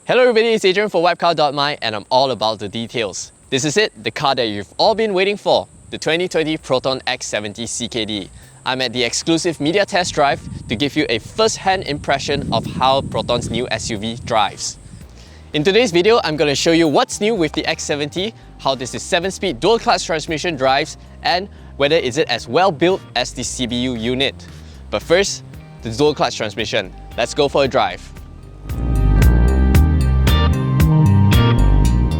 Hello everybody, it's Adrian for Wapcar.my and I'm all about the details. This is it, the car that you've all been waiting for, the 2020 Proton X70 CKD. I'm at the exclusive media test drive to give you a first-hand impression of how Proton's new SUV drives. In today's video, I'm going to show you what's new with the X70, how this is 7-speed dual-clutch transmission drives, and whether is it as well built as the CBU unit. But first, the dual-clutch transmission. Let's go for a drive.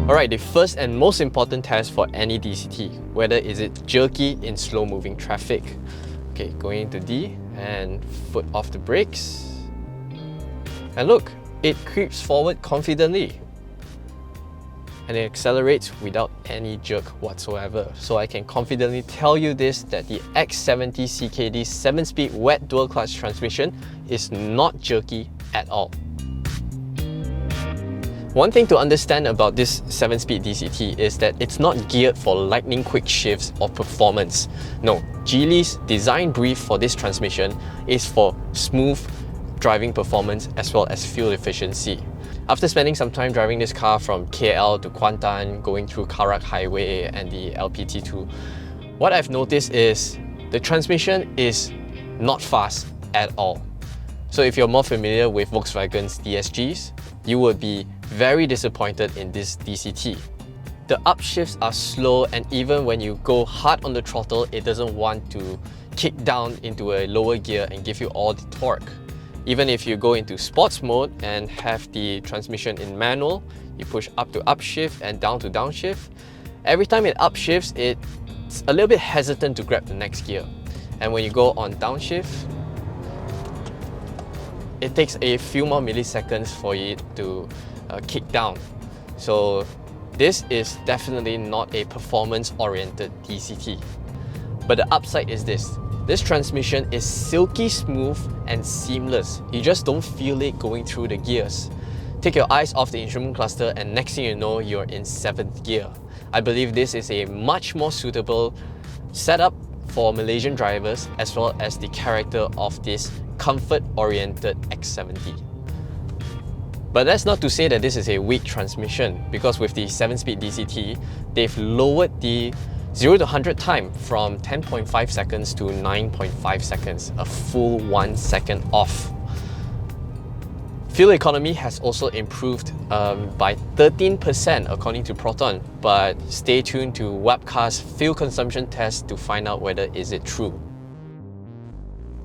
Alright, the first and most important test for any DCT, whether is it jerky in slow-moving traffic. Okay, going into D and foot off the brakes. And look, it creeps forward confidently. And it accelerates without any jerk whatsoever. So I can confidently tell you this, that the X70 CKD 7-speed wet dual-clutch transmission is not jerky at all. One thing to understand about this 7-speed DCT is that it's not geared for lightning quick shifts or performance. No, Geely's design brief for this transmission is for smooth driving performance as well as fuel efficiency. After spending some time driving this car from KL to Kuantan, going through Karak Highway and the LPT2, what I've noticed is the transmission is not fast at all. So if you're more familiar with Volkswagen's DSGs, you would be very disappointed in this DCT. The upshifts are slow, and even when you go hard on the throttle, it doesn't want to kick down into a lower gear and give you all the torque. Even if you go into sports mode and have the transmission in manual, you push up to upshift and down to downshift. Every time it upshifts, it's a little bit hesitant to grab the next gear. And when you go on downshift, it takes a few more milliseconds for it to kick down. So this is definitely not a performance-oriented DCT. But the upside is this transmission is silky smooth and seamless. You just don't feel it going through the gears. Take your eyes off the instrument cluster and next thing you know, you're in 7th gear. I believe this is a much more suitable setup for Malaysian drivers as well as the character of this comfort-oriented X70. But that's not to say that this is a weak transmission, because with the 7-speed DCT, they've lowered the 0 to 100 time from 10.5 seconds to 9.5 seconds, a full 1 second off. Fuel economy has also improved by 13% according to Proton, but stay tuned to Wapcar's fuel consumption test to find out whether is it true.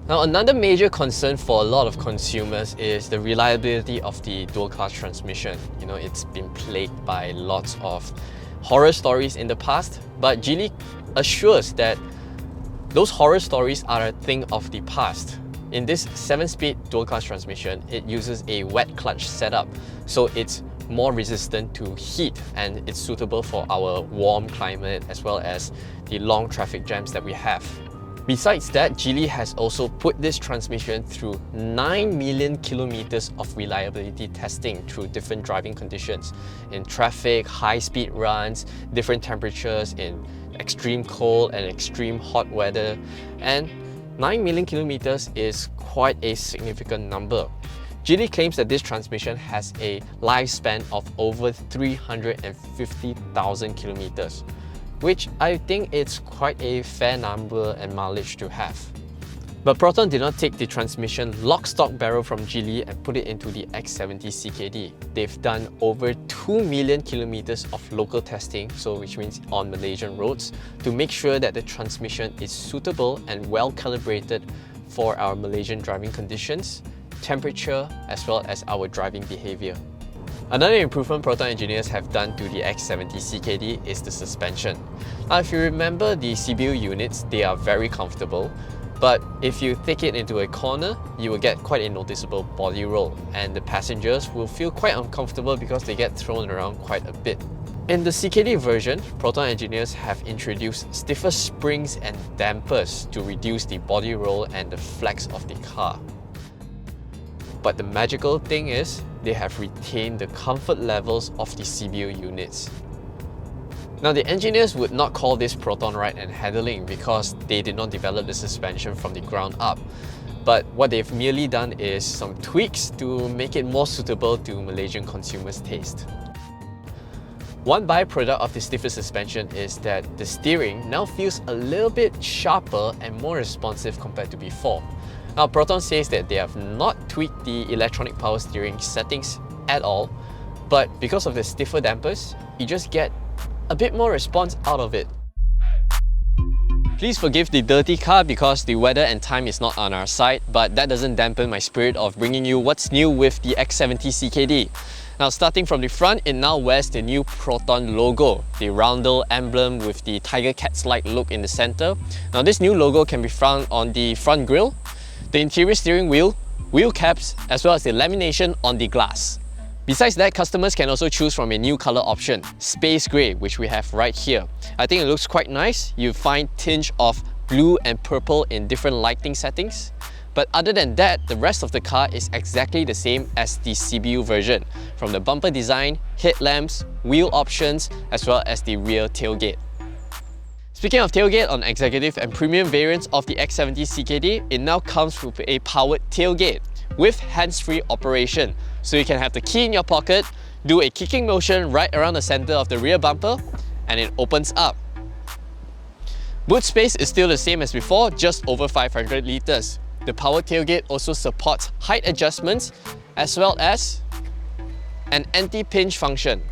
Now, another major concern for a lot of consumers is the reliability of the dual-clutch transmission. You know, it's been plagued by lots of horror stories in the past, but Geely assures that those horror stories are a thing of the past. In this 7-speed dual-clutch transmission, it uses a wet clutch setup, so it's more resistant to heat and it's suitable for our warm climate as well as the long traffic jams that we have. Besides that, Geely has also put this transmission through 9 million kilometers of reliability testing through different driving conditions. In traffic, high-speed runs, different temperatures, in extreme cold and extreme hot weather. And 9 million kilometers is quite a significant number. Geely claims that this transmission has a lifespan of over 350,000 kilometers. Which I think it's quite a fair number and mileage to have. But Proton did not take the transmission lock, stock, barrel from Geely and put it into the X70 CKD. They've done over 2 million kilometers of local testing, so which means on Malaysian roads, to make sure that the transmission is suitable and well calibrated for our Malaysian driving conditions, temperature, as well as our driving behavior. Another improvement Proton engineers have done to the X70 CKD is the suspension. Now, if you remember the CBU units, they are very comfortable, but if you take it into a corner, you will get quite a noticeable body roll, and the passengers will feel quite uncomfortable because they get thrown around quite a bit. In the CKD version, Proton engineers have introduced stiffer springs and dampers to reduce the body roll and the flex of the car. But the magical thing is, they have retained the comfort levels of the CBU units. Now, the engineers would not call this Proton ride and handling because they did not develop the suspension from the ground up. but what they've merely done is some tweaks to make it more suitable to Malaysian consumers' taste. One byproduct of the stiffer suspension is that the steering now feels a little bit sharper and more responsive compared to before. Now, Proton says that they have not tweaked the electronic power steering settings at all, but because of the stiffer dampers, you just get a bit more response out of it. Please forgive the dirty car because the weather and time is not on our side, but that doesn't dampen my spirit of bringing you what's new with the X70 CKD. Now, starting from the front, it now wears the new Proton logo, the roundel emblem with the tiger cats-like look in the center. Now, this new logo can be found on the front grille, the interior steering wheel, wheel caps, as well as the lamination on the glass. Besides that, customers can also choose from a new color option, Space Grey, which we have right here. I think it looks quite nice. You find tinge of blue and purple in different lighting settings. But other than that, the rest of the car is exactly the same as the CBU version, from the bumper design, headlamps, wheel options, as well as the rear tailgate. Speaking of tailgate, on executive and premium variants of the X70 CKD, it now comes with a powered tailgate with hands-free operation. So you can have the key in your pocket, do a kicking motion right around the center of the rear bumper, and it opens up. Boot space is still the same as before, just over 500 litres. The power tailgate also supports height adjustments as well as an anti-pinch function.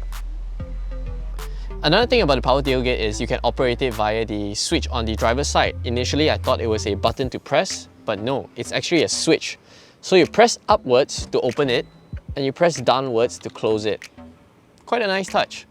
Another thing about the power tailgate is you can operate it via the switch on the driver's side. Initially, I thought it was a button to press, but no, it's actually a switch. So you press upwards to open it, and you press downwards to close it. Quite a nice touch.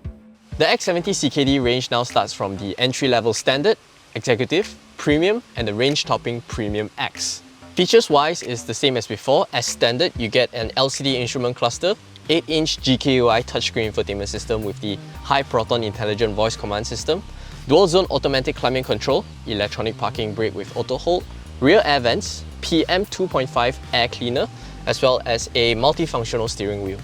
The X70 CKD range now starts from the entry-level Standard, Executive, Premium, and the range-topping Premium X. Features-wise, is the same as before. As Standard, you get an LCD instrument cluster, 8-inch GKUI touchscreen infotainment system with the high Proton intelligent voice command system, dual-zone automatic climate control, electronic parking brake with auto hold, rear air vents, PM 2.5 air cleaner, as well as a multifunctional steering wheel.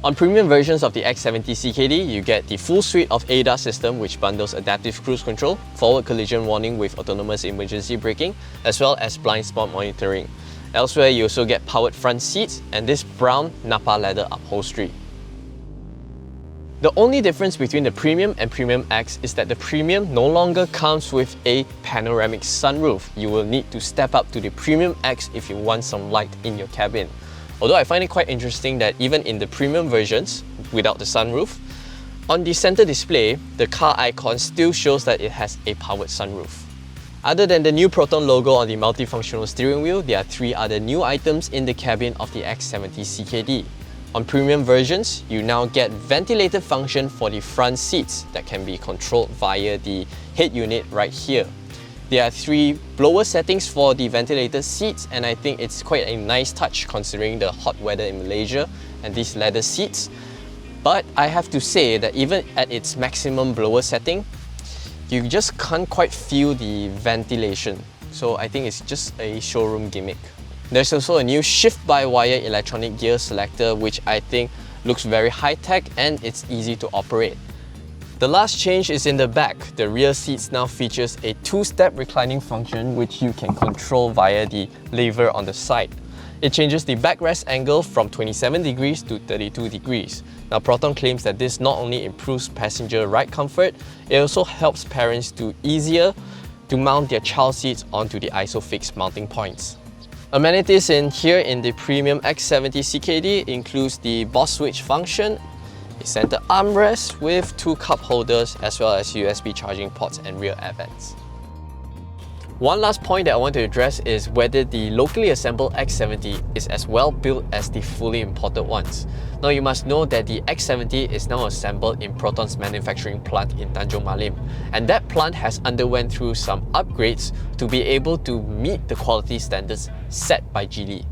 On premium versions of the X70 CKD, you get the full suite of ADAS system, which bundles adaptive cruise control, forward collision warning with autonomous emergency braking, as well as blind spot monitoring. Elsewhere, you also get powered front seats and this brown Napa leather upholstery. The only difference between the Premium and Premium X is that the Premium no longer comes with a panoramic sunroof. You will need to step up to the Premium X if you want some light in your cabin. Although I find it quite interesting that even in the Premium versions, without the sunroof, on the center display, the car icon still shows that it has a powered sunroof. Other than the new Proton logo on the multifunctional steering wheel, there are 3 other new items in the cabin of the X70 CKD. On premium versions, you now get ventilated function for the front seats that can be controlled via the head unit right here. There are 3 blower settings for the ventilated seats, and I think it's quite a nice touch considering the hot weather in Malaysia and these leather seats. But I have to say that even at its maximum blower setting, you just can't quite feel the ventilation. So I think it's just a showroom gimmick. There's also a new shift-by-wire electronic gear selector, which I think looks very high-tech and it's easy to operate. The last change is in the back. The rear seats now features a 2-step reclining function which you can control via the lever on the side. It changes the backrest angle from 27 degrees to 32 degrees. Now, Proton claims that this not only improves passenger ride comfort, it also helps parents to easier to mount their child seats onto the ISOFIX mounting points. Amenities in here in the Premium X70 CKD includes the Boss Switch function, a center armrest with 2 cup holders, as well as USB charging ports and rear air vents. One last point that I want to address is whether the locally assembled X70 is as well built as the fully imported ones. Now, you must know that the X70 is now assembled in Proton's manufacturing plant in Tanjung, Malim, and that plant has underwent through some upgrades to be able to meet the quality standards set by Geely.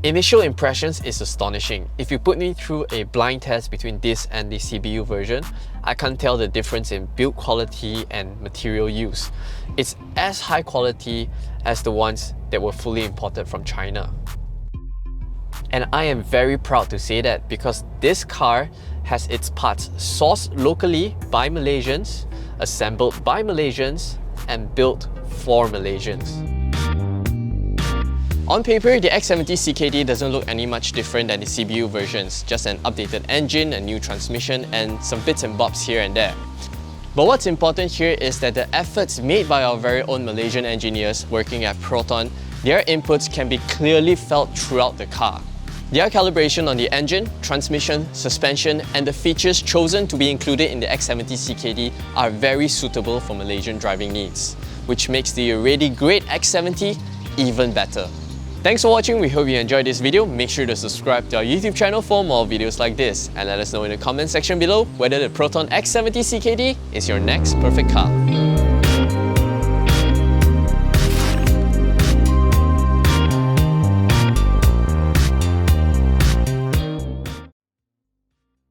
Initial impressions is astonishing. If you put me through a blind test between this and the CBU version, I can't tell the difference in build quality and material use. It's as high quality as the ones that were fully imported from China. And I am very proud to say that because this car has its parts sourced locally by Malaysians, assembled by Malaysians, and built for Malaysians. On paper, the X70 CKD doesn't look any much different than the CBU versions, just an updated engine, a new transmission, and some bits and bobs here and there. But what's important here is that the efforts made by our very own Malaysian engineers working at Proton, their inputs can be clearly felt throughout the car. Their calibration on the engine, transmission, suspension, and the features chosen to be included in the X70 CKD are very suitable for Malaysian driving needs, which makes the already great X70 even better. Thanks for watching, we hope you enjoyed this video. Make sure to subscribe to our YouTube channel for more videos like this, and let us know in the comment section below whether the Proton X70 CKD is your next perfect car.